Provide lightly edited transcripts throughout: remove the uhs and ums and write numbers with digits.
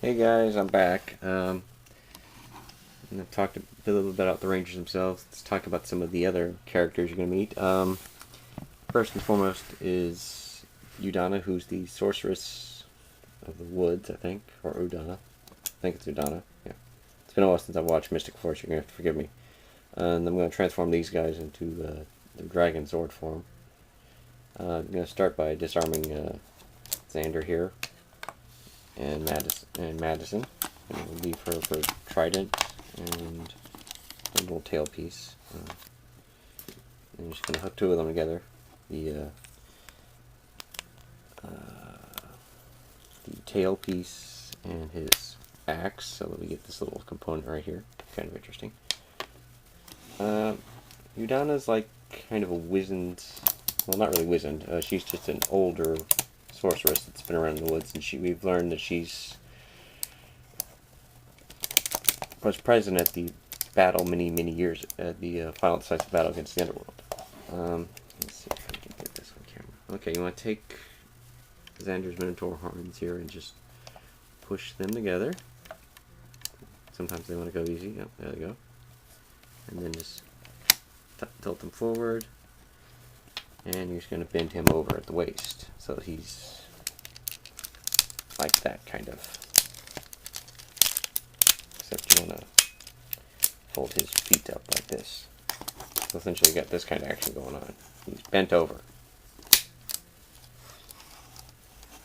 Hey guys, I'm back. And I've talked a little bit about the Rangers themselves. Let's talk about some of the other characters you're going to meet. First and foremost is Udana, who's the sorceress of the woods, I think, or Udana. I think it's Udana. Yeah, it's been a while since I've watched Mystic Force. You're going to have to forgive me. And I'm going to transform these guys into the dragon zord form. I'm going to start by disarming Xander here and Madison. And we'll leave her for Trident and a little tailpiece. And I'm just going to hook two of them together. The tailpiece and his axe, so that we get this little component right here. Kind of interesting. Udana's like kind of a wizened, well, not really wizened. She's just an older sorceress that's been around in the woods, and we've learned that she's was present at the battle many years at the final decisive battle against the underworld. Let's see if I can get this on camera. Okay, you want to take Xander's Minotaur horns here and just push them together. Sometimes they want to go easy. Yep, there they go. And then just tilt them forward. And you're just going to bend him over at the waist. So he's like that, kind of. Except you want to fold his feet up like this. So essentially you got this kind of action going on. He's bent over.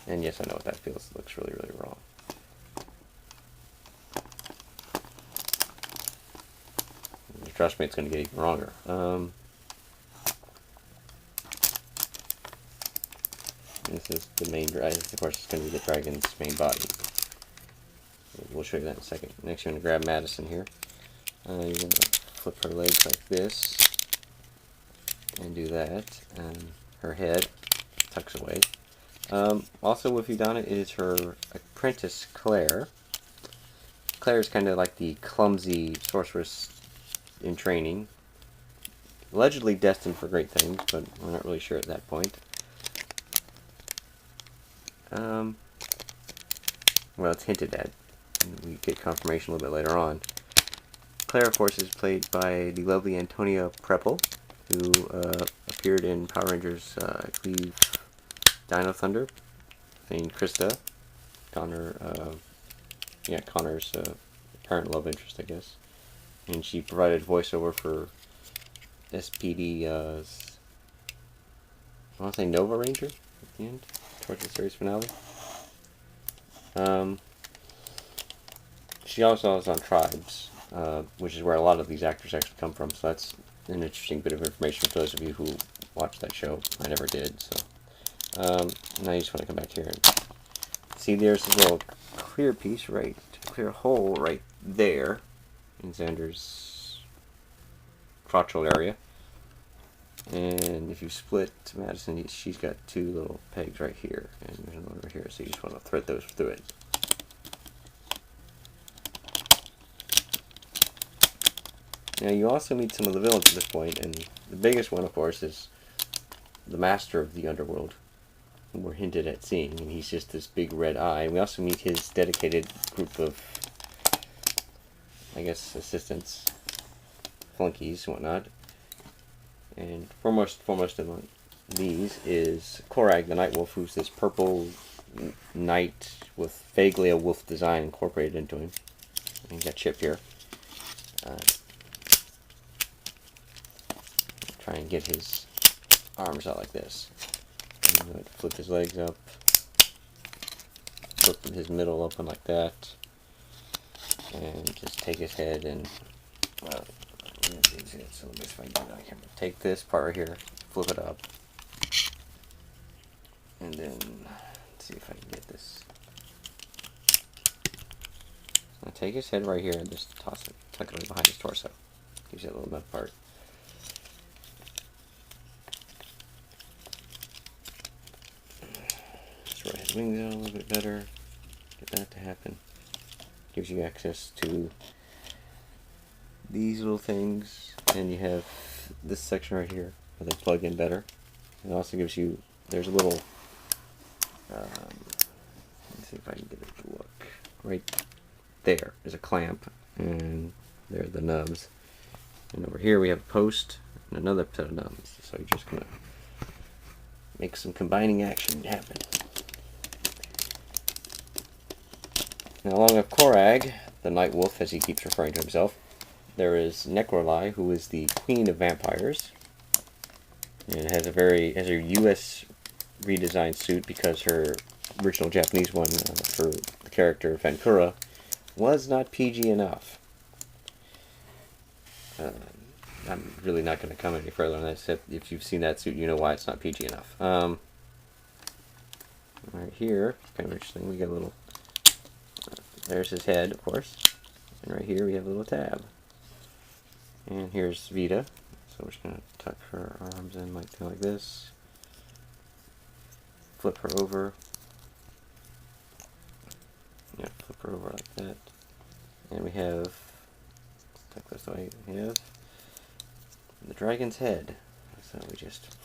And yes, I know what that feels. It looks really wrong. Trust me, it's going to get even wronger. This is the main dragon. Of course, it's going to be the dragon's main body. We'll show you that in a second. Next, you're going to grab Madison here. You're going to flip her legs like this. And do that. And her head tucks away. Also with Udana is her apprentice, Claire. Claire is kind of like the clumsy sorceress in training. Allegedly destined for great things, but we're not really sure at that point. Well, it's hinted at. And we get confirmation a little bit later on. Claire, of course, is played by the lovely Antonia Preppel, who appeared in Power Rangers, I believe, Dino Thunder, playing Krista, Connor's apparent love interest, I guess. And she provided voiceover for SPD, I want to say Nova Ranger at the end, towards the series finale. She also is on Tribes, which is where a lot of these actors actually come from, so that's an interesting bit of information for those of you who watched that show. I never did, so. Now you just want to come back here and see there's a little clear piece, clear hole right there in Xander's crotchal area. And if you split Madison, she's got two little pegs right here, and there's another over here, so you just want to thread those through it. Now you also meet some of the villains at this point, and the biggest one, of course, is the master of the underworld, who we're hinted at seeing, and he's just this big red eye. We also meet his dedicated group of, I guess, assistants, flunkies, and whatnot. And foremost among these is Korag, the Night Wolf, who's this purple knight with vaguely a wolf design incorporated into him. And you got Chip here. Try and get his arms out like this. And I'm going to flip his legs up. Flip his middle open like that. And just take his head and... so let me see if I can get it on camera. Take this part right here, flip it up, and then let's see if I can get this. I'll take his head right here and just toss it, tuck it right behind his torso. Gives you a little nut part. Throw his wings out a little bit better. Get that to happen. Gives you access to these little things, and you have this section right here where they plug in better. It also gives you, there's a little, let's see if I can get it to look. right there is a clamp, and there are the nubs. And over here we have a post and another set of nubs. So you're just going to make some combining action happen. Now, along with Korag, the Night Wolf, as he keeps referring to himself, there is Necroli, who is the Queen of Vampires. And has a U.S. redesigned suit because her original Japanese one for the character Vankura was not PG enough. I'm really not going to comment any further on that, except if you've seen that suit, you know why it's not PG enough. Right here, it's kind of interesting. We got a little. There's his head, of course, and right here we have a little tab. And here's Vita. So we're just going to tuck her arms in like this. Flip her over. Yeah, flip her over like that. And we have, tuck this way, we have the dragon's head. So we just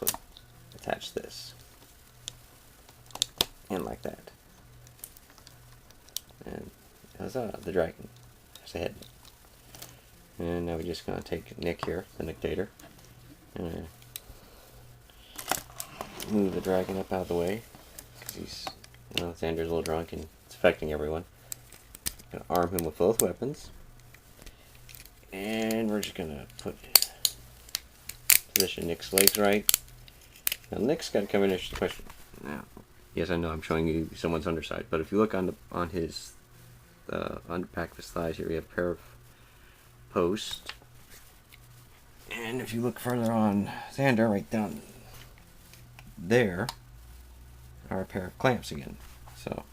attach this. And like that. And huzzah, the dragon has a head. And now we're just going to take Nick here, the Dictator, and move the dragon up out of the way, because he's, Xander's a little drunk and it's affecting everyone. Going to arm him with both weapons, and we're just going to position Nick's legs right. Now Nick's got to come in and answer the question. Now, yes, I know I'm showing you someone's underside, but if you look on his back of his thighs here, we have a pair of posts, and if you look further on Xander, right down there are a pair of clamps again. So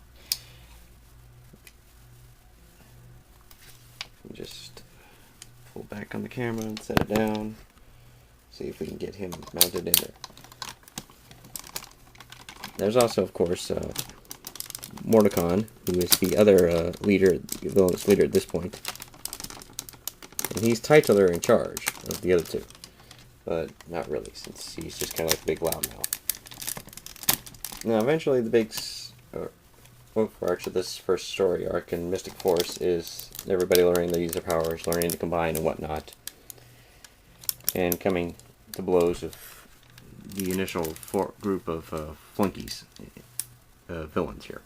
just pull back on the camera and set it down. See if we can get him mounted in there. There's also, of course, Mordecon, who is the other leader, the villainous leader at this point. And he's titular in charge of the other two. But not really, since he's just kind of like a big loudmouth. Now, eventually the big overarch of this first story arc in Mystic Force is everybody learning to use their powers, learning to combine and whatnot. And coming to blows of the initial group of flunkies, villains here.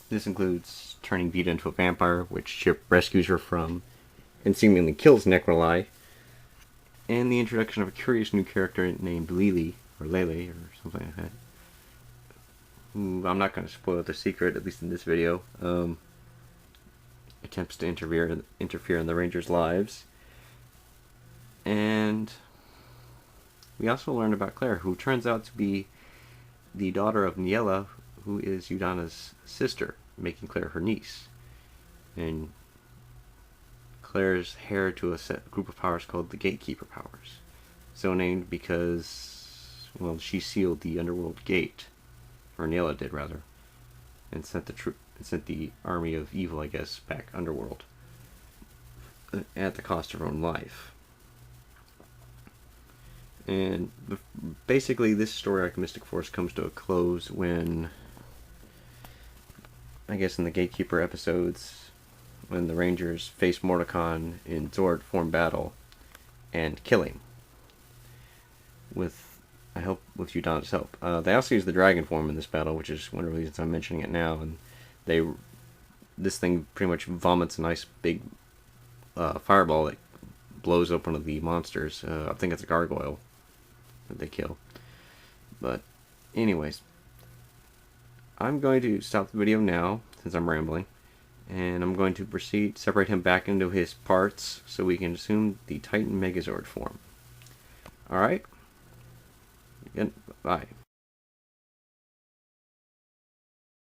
This includes turning Vita into a vampire, which Chip rescues her from, and seemingly kills Necroli, and the introduction of a curious new character named Lele, or something like that. Who, I'm not going to spoil the secret, at least in this video, attempts to interfere in the Rangers' lives. And we also learned about Claire, who turns out to be the daughter of Niella, who is Udana's sister, making Claire her niece. And Claire's heir to a group of powers called the Gatekeeper powers. So named because, well, she sealed the underworld gate, or Niella did rather, and sent the army of evil, I guess, back underworld at the cost of her own life. And basically, this story arc, Mystic Force, comes to a close when, I guess in the Gatekeeper episodes, when the Rangers face Mordecon in Zord form battle and kill him. With Udana's help. They also use the dragon form in this battle, which is one of the reasons I'm mentioning it now. And this thing pretty much vomits a nice big fireball that blows up one of the monsters. I think it's a gargoyle that they kill. But anyways, I'm going to stop the video now since I'm rambling, and I'm going to proceed separate him back into his parts so we can assume the Titan Megazord form. Alright? Bye.